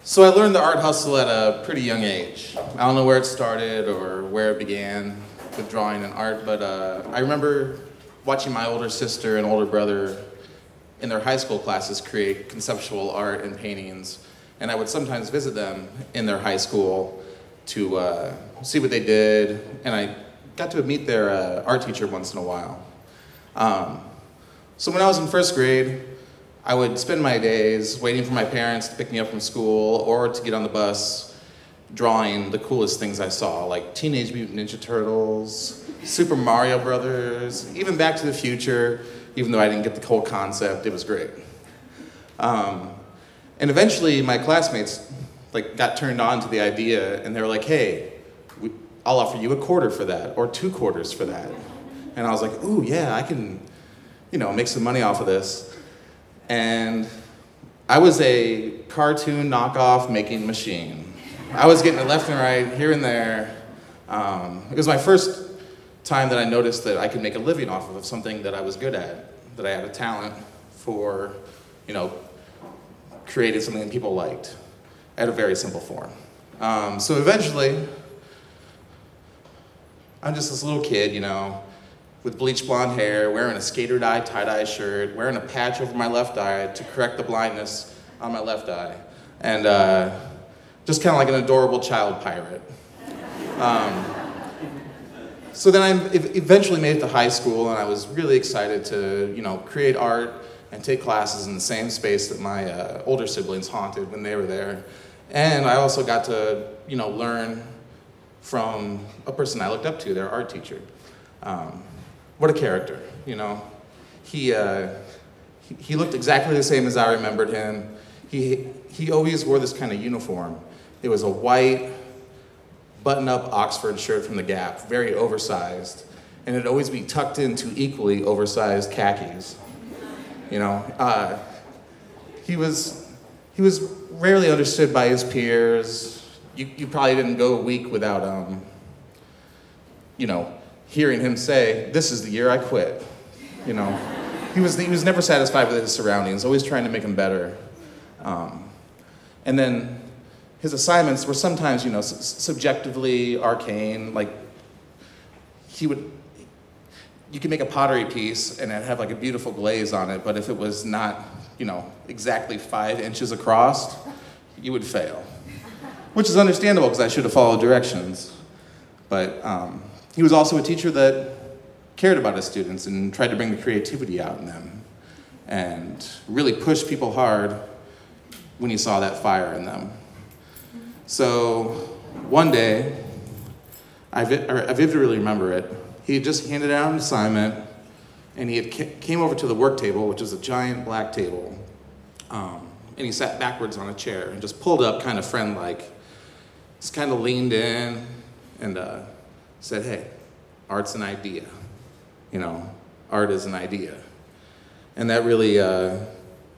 So I learned the art hustle at a pretty young age. I don't know where it started or where it began with drawing and art, but I remember watching my older sister and older brother in their high school classes create conceptual art and paintings, and I would sometimes visit them in their high school to see what they did, and I got to meet their art teacher once in a while. So when I was in first grade, I would spend my days waiting for my parents to pick me up from school or to get on the bus drawing the coolest things I saw, like Teenage Mutant Ninja Turtles, Super Mario Brothers, even Back to the Future, even though I didn't get the whole concept, it was great. And eventually my classmates got turned on to the idea, and they were like, hey, I'll offer you $1 for that, or $2 for that. And I was like, ooh, yeah, I can, make some money off of this. And I was a cartoon knockoff making machine. I was getting it left and right, here and there. It was my first time that I noticed that I could make a living off of something that I was good at, that I had a talent for, created something that people liked at a very simple form. So eventually, I'm just this little kid, with bleach blonde hair, wearing a skater dye tie-dye shirt, wearing a patch over my left eye to correct the blindness on my left eye, and just kind of like an adorable child pirate. So then I eventually made it to high school, and I was really excited to, create art and take classes in the same space that my older siblings haunted when they were there. And I also got to, learn from a person I looked up to, their art teacher. What a character, He looked exactly the same as I remembered him. He always wore this kind of uniform. It was a white, button-up Oxford shirt from the Gap, very oversized, and it'd always be tucked into equally oversized khakis. He was rarely understood by his peers. You probably didn't go a week without, hearing him say, "This is the year I quit." He was never satisfied with his surroundings, always trying to make them better. And then his assignments were sometimes, subjectively arcane. You could make a pottery piece and it'd have a beautiful glaze on it, but if it was not, exactly 5 inches across, you would fail. Which is understandable because I should have followed directions. But he was also a teacher that cared about his students and tried to bring the creativity out in them and really pushed people hard when he saw that fire in them. So one day, I vividly remember it, he had just handed out an assignment, and he came over to the work table, which was a giant black table, and he sat backwards on a chair and just pulled up kind of friend-like, just kind of leaned in and said, hey, art's an idea. Art is an idea. And that really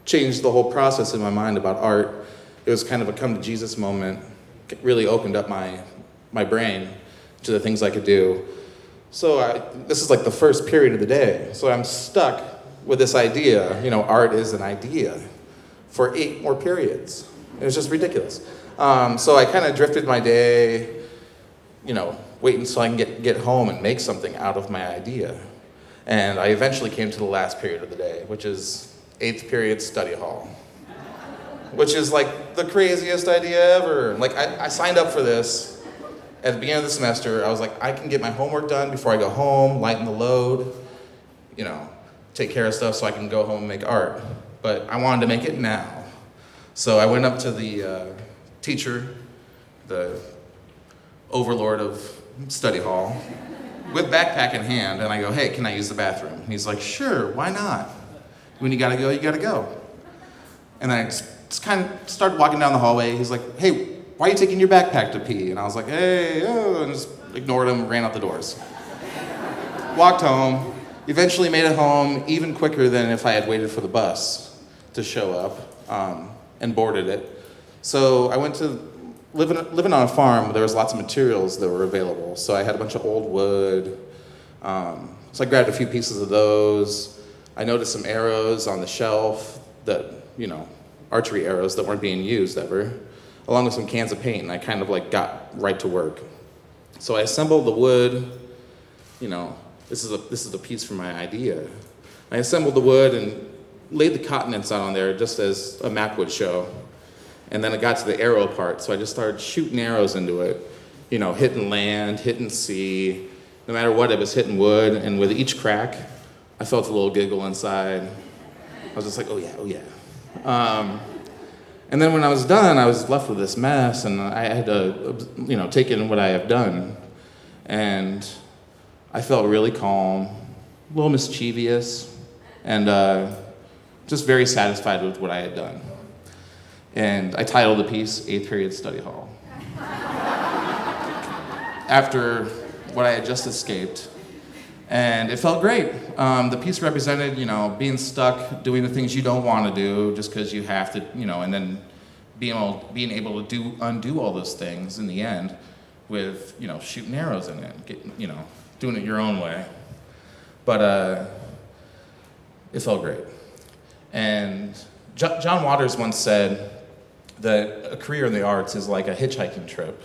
changed the whole process in my mind about art. It was kind of a come to Jesus moment. It really opened up my brain to the things I could do. So this is the first period of the day. So I'm stuck with this idea, art is an idea, for 8 more periods. It was just ridiculous. So I kind of drifted my day, wait until I can get home and make something out of my idea. And I eventually came to the last period of the day, which is 8th period study hall, which is the craziest idea ever. I signed up for this at the beginning of the semester. I was like, I can get my homework done before I go home, lighten the load, take care of stuff so I can go home and make art. But I wanted to make it now. So I went up to the teacher, the overlord of study hall, with backpack in hand, and I go, hey, can I use the bathroom? And he's like, sure, why not? When you gotta go, you gotta go. And I just kind of started walking down the hallway. He's like, hey, why are you taking your backpack to pee? And I was like, hey, oh, and just ignored him, ran out the doors. Walked home, eventually made it home even quicker than if I had waited for the bus to show up, and boarded it. So I went to living on a farm. There was lots of materials that were available. So I had a bunch of old wood. So I grabbed a few pieces of those. I noticed some arrows on the shelf that, archery arrows that weren't being used ever. along with some cans of paint, and I kind of like got right to work. So I assembled the wood, you know, this is a piece from my idea. I assembled the wood and laid the continents out on there just as a map would show. And then it got to the arrow part, so I just started shooting arrows into it, you know, hitting land, hitting sea, no matter what, it was hitting wood, and with each crack, I felt a little giggle inside. I was just like, oh yeah, oh yeah. And then when I was done, I was left with this mess, and I had to, you know, take in what I have done. And I felt really calm, a little mischievous, and just very satisfied with what I had done. And I titled the piece, 8th Period Study Hall. After what I had just escaped. And it felt great. The piece represented, you know, being stuck, doing the things you don't want to do just because you have to, you know, and then being able to undo all those things in the end with, you know, shooting arrows in it, you know, doing it your own way. But it felt great. And John Waters once said that a career in the arts is like a hitchhiking trip.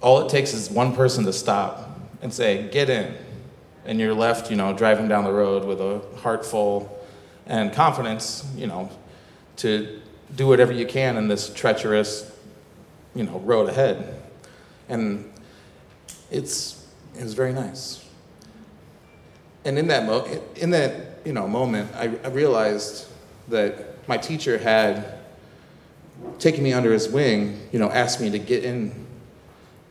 All it takes is one person to stop and say, get in. And you're left, you know, driving down the road with a heart full and confidence, you know, to do whatever you can in this treacherous, you know, road ahead. And it was very nice. And in that moment, I realized that my teacher had taken me under his wing, you know, asked me to get in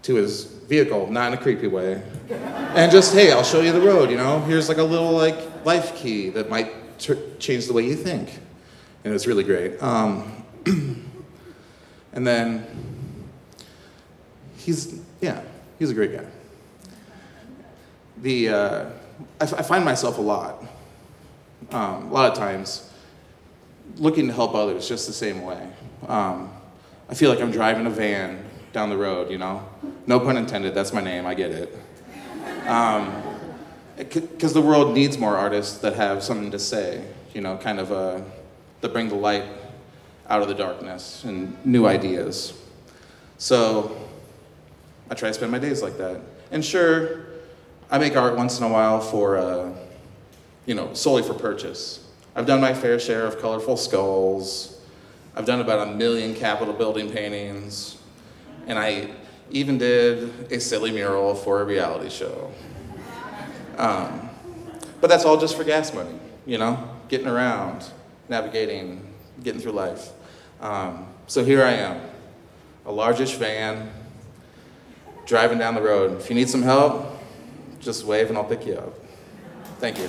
to his vehicle, not in a creepy way, and just, hey, I'll show you the road, you know? Here's like a little like life key that might change the way you think. And it was really great. And then he's a great guy. I find myself a lot of times looking to help others just the same way. I feel like I'm driving a van down the road, you know? No pun intended, that's my name, I get it. Because the world needs more artists that have something to say, you know, kind of that bring the light out of the darkness and new ideas. So I try to spend my days like that. And sure, I make art once in a while for, you know, solely for purchase. I've done my fair share of colorful skulls. I've done about 1 million Capitol building paintings. And I even did a silly mural for a reality show. But that's all just for gas money, you know? Getting around, navigating, getting through life. So here I am, a largish van, driving down the road. If you need some help, just wave and I'll pick you up. Thank you.